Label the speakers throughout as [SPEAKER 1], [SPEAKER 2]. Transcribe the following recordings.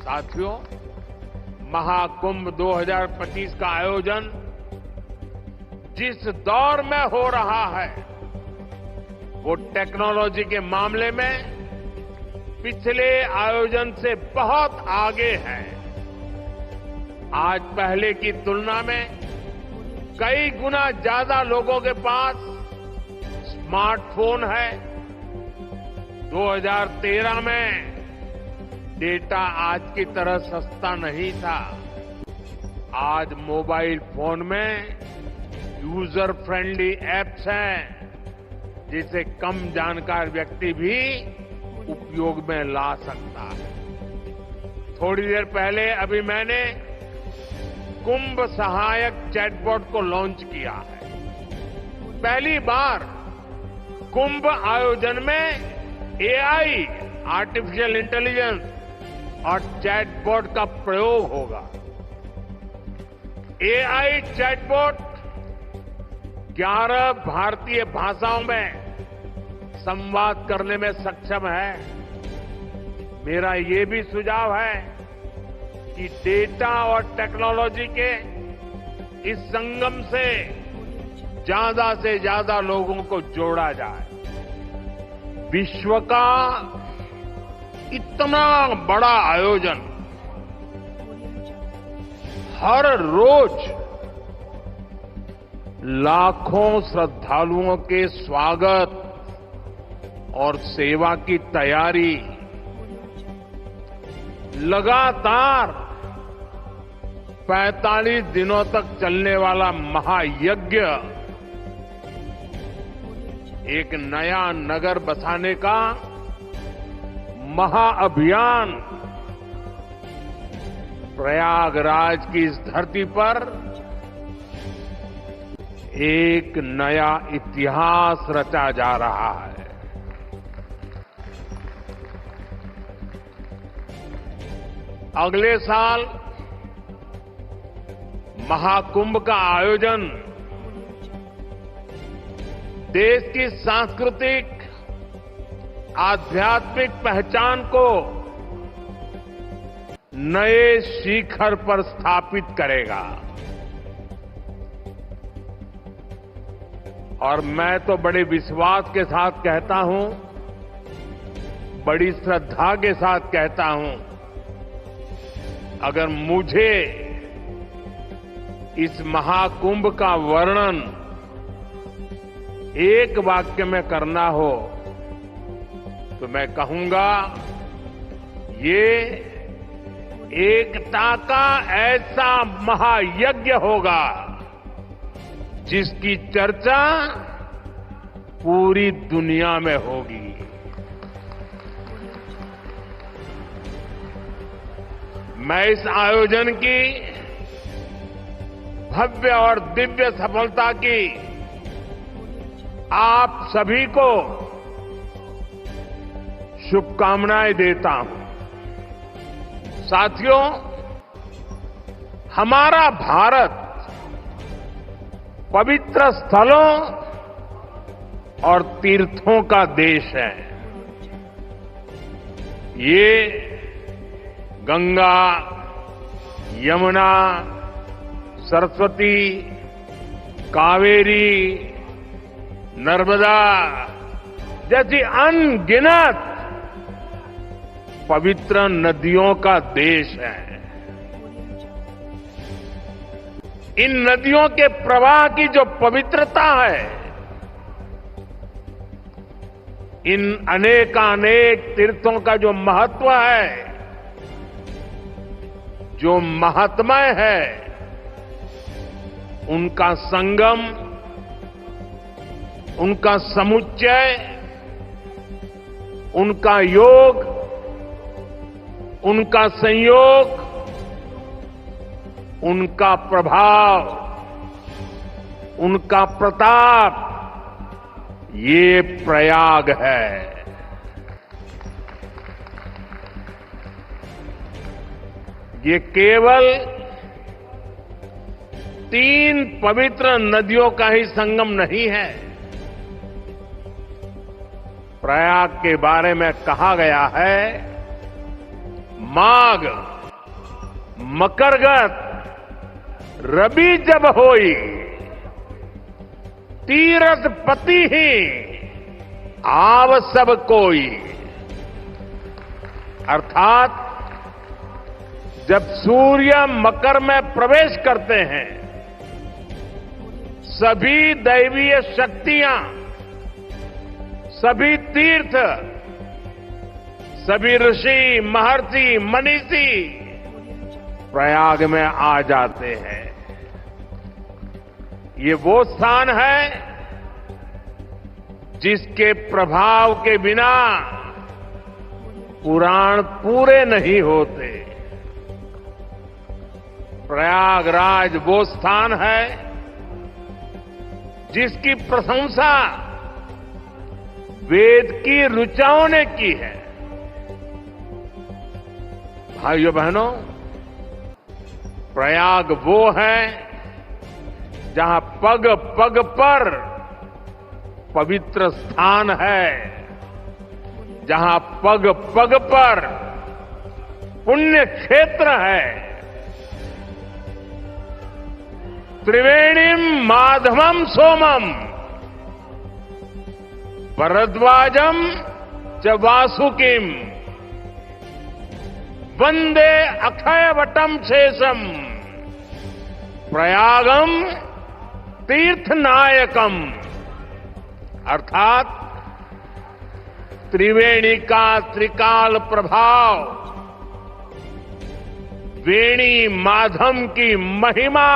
[SPEAKER 1] साथियों, महाकुंभ 2025 का आयोजन जिस दौर में हो रहा है वो टेक्नोलॉजी के मामले में पिछले आयोजन से बहुत आगे है। आज पहले की तुलना में कई गुना ज्यादा लोगों के पास स्मार्टफोन है। 2013 में डेटा आज की तरह सस्ता नहीं था। आज मोबाइल फोन में यूजर फ्रेंडली एप्स हैं जिसे कम जानकार व्यक्ति भी उपयोग में ला सकता है। थोड़ी देर पहले अभी मैंने कुंभ सहायक चैटबॉट को लॉन्च किया है। पहली बार कुंभ आयोजन में एआई, आर्टिफिशियल इंटेलिजेंस और चैटबॉट का प्रयोग होगा। एआई चैटबॉट 11 भारतीय भाषाओं में संवाद करने में सक्षम है। मेरा ये भी सुझाव है कि डेटा और टेक्नोलॉजी के इस संगम से ज्यादा लोगों को जोड़ा जाए। विश्व का इतना बड़ा आयोजन हर रोज लाखों श्रद्धालुओं के स्वागत और सेवा की तैयारी, लगातार 45 दिनों तक चलने वाला महायज्ञ, एक नया नगर बसाने का महाअभियान प्रयागराज की इस धरती पर एक नया इतिहास रचा जा रहा है। अगले साल महाकुंभ का आयोजन देश की सांस्कृतिक आध्यात्मिक पहचान को नए शिखर पर स्थापित करेगा। और मैं तो बड़े विश्वास के साथ कहता हूं, बड़ी श्रद्धा के साथ कहता हूं, अगर मुझे इस महाकुंभ का वर्णन एक वाक्य में करना हो तो मैं कहूंगा, ये एकता का ऐसा महायज्ञ होगा जिसकी चर्चा पूरी दुनिया में होगी। मैं इस आयोजन की भव्य और दिव्य सफलता की आप सभी को शुभकामनाएं देता हूं। साथियों, हमारा भारत पवित्र स्थलों और तीर्थों का देश है। ये गंगा, यमुना, सरस्वती, कावेरी, नर्मदा जैसी अनगिनत पवित्र नदियों का देश है। इन नदियों के प्रवाह की जो पवित्रता है, इन अनेकानेक तीर्थों का जो महत्व है, जो महात्म्य है, उनका संगम, उनका समुच्चय, उनका योग, उनका संयोग, उनका प्रभाव, उनका प्रताप, ये प्रयाग है। ये केवल 3 पवित्र नदियों का ही संगम नहीं है। प्रयाग के बारे में कहा गया है, माघ मकरगत रवि जब होई, तीरथ पति ही आव सब कोई। अर्थात जब सूर्य मकर में प्रवेश करते हैं, सभी दैवीय शक्तियां, सभी तीर्थ, सभी ऋषि, महर्षि, मनीषी प्रयाग में आ जाते हैं। ये वो स्थान है जिसके प्रभाव के बिना पुराण पूरे नहीं होते। प्रयागराज वो स्थान है जिसकी प्रशंसा वेद की ऋचाओं ने की है। भाइयों बहनों, प्रयाग वो है जहां पग पग पर पवित्र स्थान है, जहां पग पग पर पुण्य क्षेत्र है। त्रिवेणीम माधवम सोमम भरद्वाजम च वासुकिम वंदे अक्षयवटम शेषम प्रयागम तीर्थनायकम। अर्थात त्रिवेणी का त्रिकाल प्रभाव, वेणी माधव की महिमा,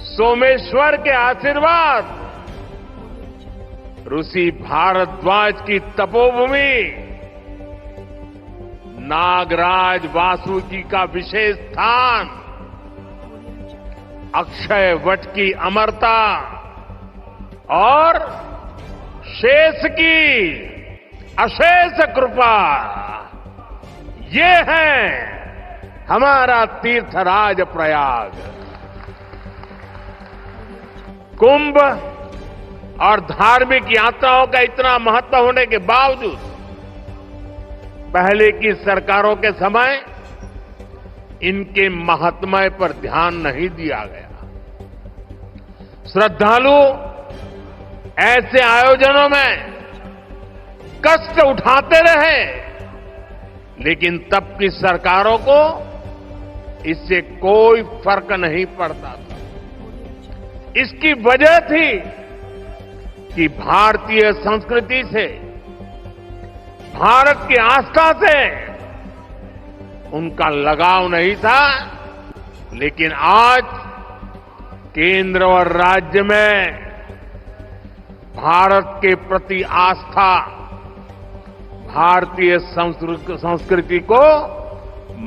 [SPEAKER 1] सोमेश्वर के आशीर्वाद, ऋषि भारद्वाज की तपोभूमि, नागराज वासुकी का विशेष स्थान, अक्षय वट की अमरता और शेष की अशेष कृपा, ये है हमारा तीर्थराज प्रयाग। कुंभ और धार्मिक यात्राओं का इतना महत्व होने के बावजूद पहले की सरकारों के समय इनके महात्म्य पर ध्यान नहीं दिया गया। श्रद्धालु ऐसे आयोजनों में कष्ट उठाते रहे, लेकिन तब की सरकारों को इससे कोई फर्क नहीं पड़ता था। इसकी वजह थी कि भारतीय संस्कृति से, भारत की आस्था से उनका लगाव नहीं था। लेकिन आज केंद्र और राज्य में भारत के प्रति आस्था, भारतीय संस्कृति को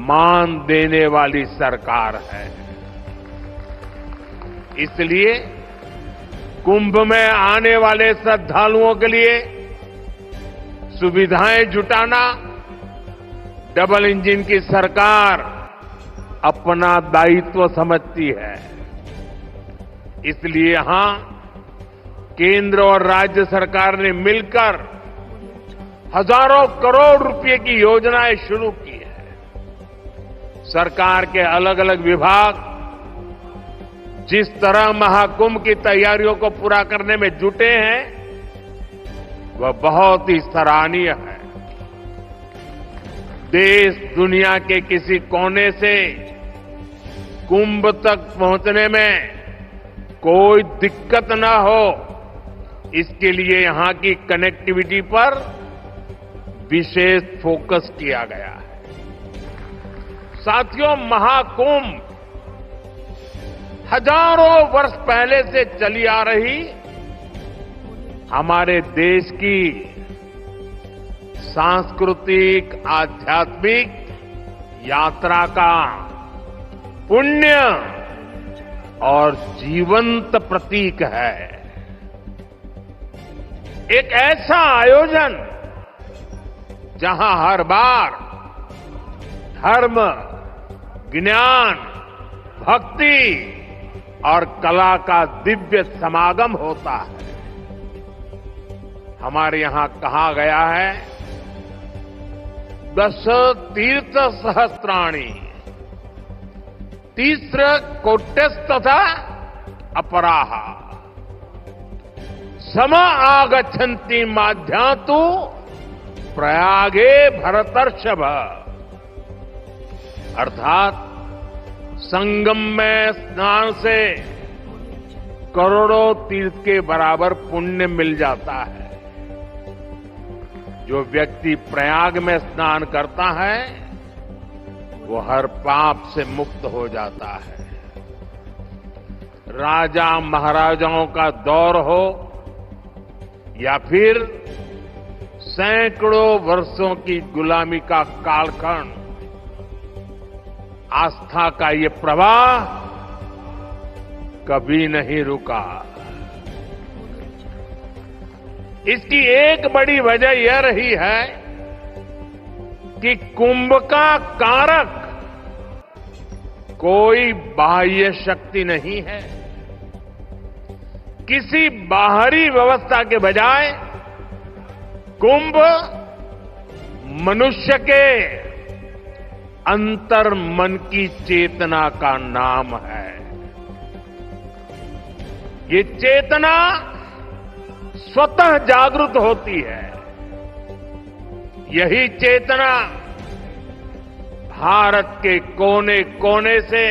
[SPEAKER 1] मान देने वाली सरकार है। इसलिए कुंभ में आने वाले श्रद्धालुओं के लिए सुविधाएं जुटाना डबल इंजन की सरकार अपना दायित्व समझती है। इसलिए यहां केंद्र और राज्य सरकार ने मिलकर हजारों करोड़ रुपए की योजनाएं शुरू की है। सरकार के अलग अलग विभाग जिस तरह महाकुंभ की तैयारियों को पूरा करने में जुटे हैं, वह बहुत ही सराहनीय है। देश दुनिया के किसी कोने से कुंभ तक पहुंचने में कोई दिक्कत न हो, इसके लिए यहां की कनेक्टिविटी पर विशेष फोकस किया गया है। साथियों, महाकुंभ हजारों वर्ष पहले से चली आ रही हमारे देश की सांस्कृतिक, आध्यात्मिक यात्रा का पुण्य और जीवंत प्रतीक है। एक ऐसा आयोजन जहां हर बार धर्म, ज्ञान, भक्ति और कला का दिव्य समागम होता है। हमारे यहां कहा गया है, दश तीर्थ सहस्त्राणि तीस्र कोट्यस्तथा अपराह सम आगच्छन्ति माध्यातु प्रयागे भरतर्षभ। अर्थात संगम में स्नान से करोड़ों तीर्थ के बराबर पुण्य मिल जाता है। जो व्यक्ति प्रयाग में स्नान करता है वो हर पाप से मुक्त हो जाता है। राजा महाराजाओं का दौर हो या फिर सैकड़ों वर्षों की गुलामी का कालखंड, आस्था का ये प्रवाह कभी नहीं रुका। इसकी एक बड़ी वजह यह रही है कि कुंभ का कारक कोई बाह्य शक्ति नहीं है। किसी बाहरी व्यवस्था के बजाय कुंभ मनुष्य के अंतर मन की चेतना का नाम है। ये चेतना स्वतः जागृत होती है। यही चेतना भारत के कोने कोने से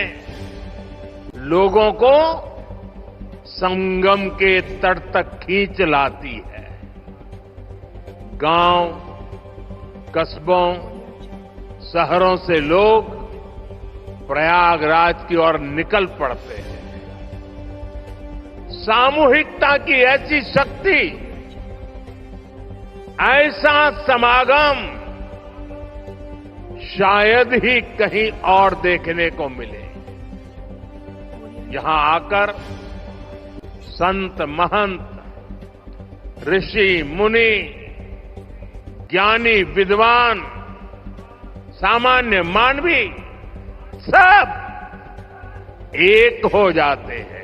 [SPEAKER 1] लोगों को संगम के तट तक खींच लाती है। गांव, कस्बों, शहरों से लोग प्रयागराज की ओर निकल पड़ते हैं। सामूहिकता की ऐसी शक्ति, ऐसा समागम शायद ही कहीं और देखने को मिले। यहां आकर संत महंत, ऋषि मुनि, ज्ञानी विद्वान, सामान्य मानवी सब एक हो जाते हैं।